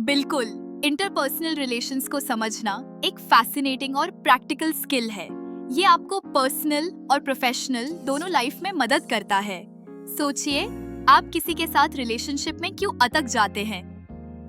बिल्कुल। Interpersonal relations को समझना एक फैसिनेटिंग और प्रैक्टिकल स्किल है। ये आपको पर्सनल और प्रोफेशनल दोनों लाइफ में मदद करता है। सोचिए, आप किसी के साथ रिलेशनशिप में क्यों अटक जाते हैं,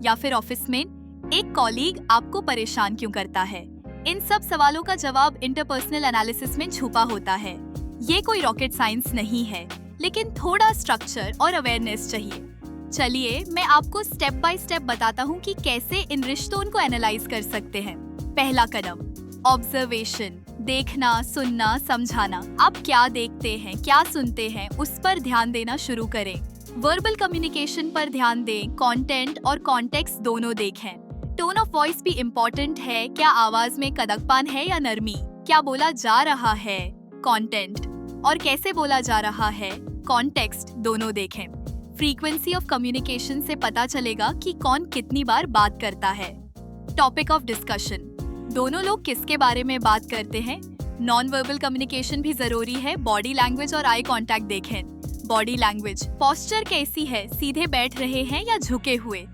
या फिर ऑफिस में एक कॉलीग आपको परेशान क्यों करता है। इन सब सवालों का जवाब इंटरपर्सनल एनालिसिस में छुपा होता है। ये कोई रॉकेट साइंस नहीं है, लेकिन थोड़ा स्ट्रक्चर और अवेयरनेस चाहिए। चलिए मैं आपको स्टेप बाय स्टेप बताता हूँ कि कैसे इन रिश्तों को एनालाइज कर सकते हैं। पहला कदम, ऑब्जर्वेशन। देखना, सुनना, समझाना। आप क्या देखते हैं, क्या सुनते हैं, उस पर ध्यान देना शुरू करें। वर्बल कम्युनिकेशन पर ध्यान दें, कंटेंट और कॉन्टेक्स्ट दोनों देखें। टोन ऑफ वॉइस भी इम्पोर्टेंट है। क्या आवाज में कड़कपन है या नरमी? क्या बोला जा रहा है? कंटेंट। और कैसे बोला जा रहा है? कॉन्टेक्स्ट दोनों देखें। फ्रीक्वेंसी ऑफ कम्युनिकेशन से पता चलेगा कि कौन कितनी बार बात करता है। टॉपिक ऑफ डिस्कशन, दोनों लोग किसके बारे में बात करते हैं। नॉन वर्बल कम्युनिकेशन भी जरूरी है। बॉडी लैंग्वेज और आई कांटेक्ट देखें। बॉडी लैंग्वेज, पोस्चर कैसी है, सीधे बैठ रहे हैं या झुके हुए,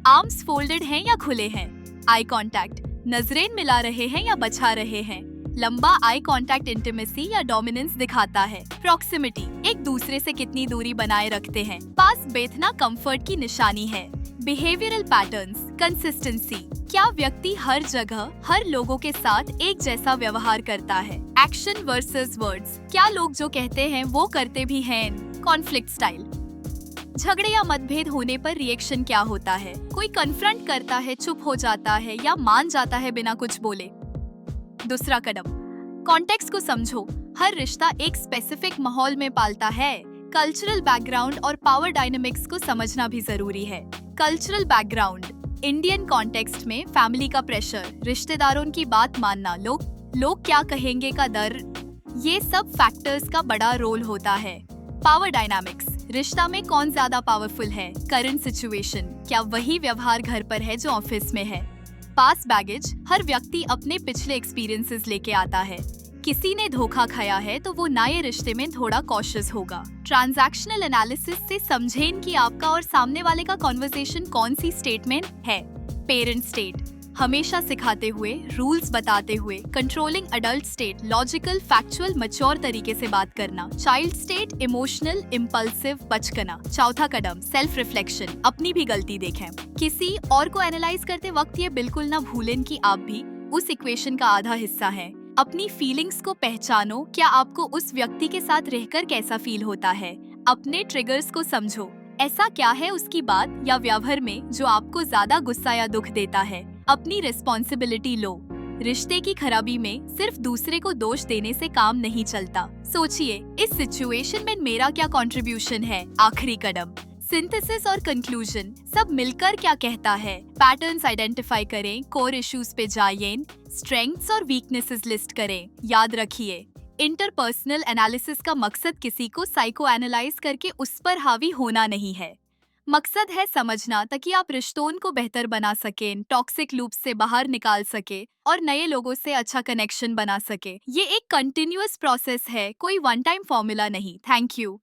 आर्म्स फोल्डेड हैं या खुले हैं। आई कांटेक्ट, नजरें मिला रहे हैं या बचा रहे हैं। लंबा आई कांटेक्ट इंटीमेसी या डोमिनेंस दिखाता है। प्रॉक्सिमिटी, एक दूसरे से कितनी दूरी बनाए रखते हैं। पास बैठना कंफर्ट की निशानी है। बिहेवियरल पैटर्न्स, कंसिस्टेंसी, क्या व्यक्ति हर जगह हर लोगों के साथ एक जैसा व्यवहार करता है। एक्शन वर्सेस वर्ड्स, क्या लोग जो कहते हैं वो करते भी हैं। कॉन्फ्लिक्ट स्टाइल, झगड़े या मतभेद होने पर रिएक्शन क्या होता है। कोई कन्फ्रंट करता है, चुप हो जाता है या मान जाता है बिना कुछ बोले। दूसरा कदम, कॉन्टेक्स्ट को समझो। हर रिश्ता एक स्पेसिफिक माहौल में पालता है। कल्चरल बैकग्राउंड और पावर डायनामिक्स को समझना भी जरूरी है। कल्चरल बैकग्राउंड, इंडियन कॉन्टेक्स्ट में फैमिली का प्रेशर, रिश्तेदारों की बात मानना, लोग क्या कहेंगे का डर, ये सब फैक्टर्स का बड़ा रोल होता है। पावर डायनामिक्स, रिश्ता में कौन ज्यादा पावरफुल है। करंट सिचुएशन, क्या वही व्यवहार घर पर है जो ऑफिस में है। पास बैगेज, हर व्यक्ति अपने पिछले एक्सपीरियंसेस लेके आता है। किसी ने धोखा खाया है तो वो नए रिश्ते में थोड़ा कॉशियस होगा। ट्रांजैक्शनल एनालिसिस से समझें कि आपका और सामने वाले का कॉन्वर्सेशन कौन सी स्टेट में है। पेरेंट स्टेट, हमेशा सिखाते हुए, रूल्स बताते हुए। Controlling adult state, logical, factual, mature तरीके से बात करना। चाइल्ड स्टेट, इमोशनल, इम्पल्सिव, बचकना। चौथा कदम, सेल्फ रिफ्लेक्शन, अपनी भी गलती देखें। किसी और को एनालाइज करते वक्त ये बिल्कुल ना भूलें कि आप भी उस इक्वेशन का आधा हिस्सा हैं। अपनी फीलिंग्स को पहचानो। क्या आपको उस व्यक्ति के साथ रहकर कैसा फील होता है। अपने ट्रिगर्स को समझो। ऐसा क्या है उसकी बात या व्यवहार में जो आपको ज्यादा गुस्सा या दुख देता है। अपनी रिस्पॉन्सिबिलिटी लो। रिश्ते की खराबी में सिर्फ दूसरे को दोष देने से काम नहीं चलता। सोचिए, इस सिचुएशन में मेरा क्या कंट्रीब्यूशन है। आखिरी कदम, सिंथेसिस और कंक्लूजन, सब मिलकर क्या कहता है। पैटर्न्स आइडेंटिफाई करें, कोर इश्यूज पे जाइए, स्ट्रेंथ्स और वीकनेसेस लिस्ट करें। याद रखिए, इंटरपर्सनल एनालिसिस का मकसद किसी को साइको एनालाइज करके उस पर हावी होना नहीं है। मकसद है समझना ताकि आप रिश्तों को बेहतर बना सकें, टॉक्सिक लूप से बाहर निकाल सके और नए लोगों से अच्छा कनेक्शन बना सके। ये एक कंटिन्यूअस प्रोसेस है, कोई वन टाइम फॉर्मूला नहीं। Thank you.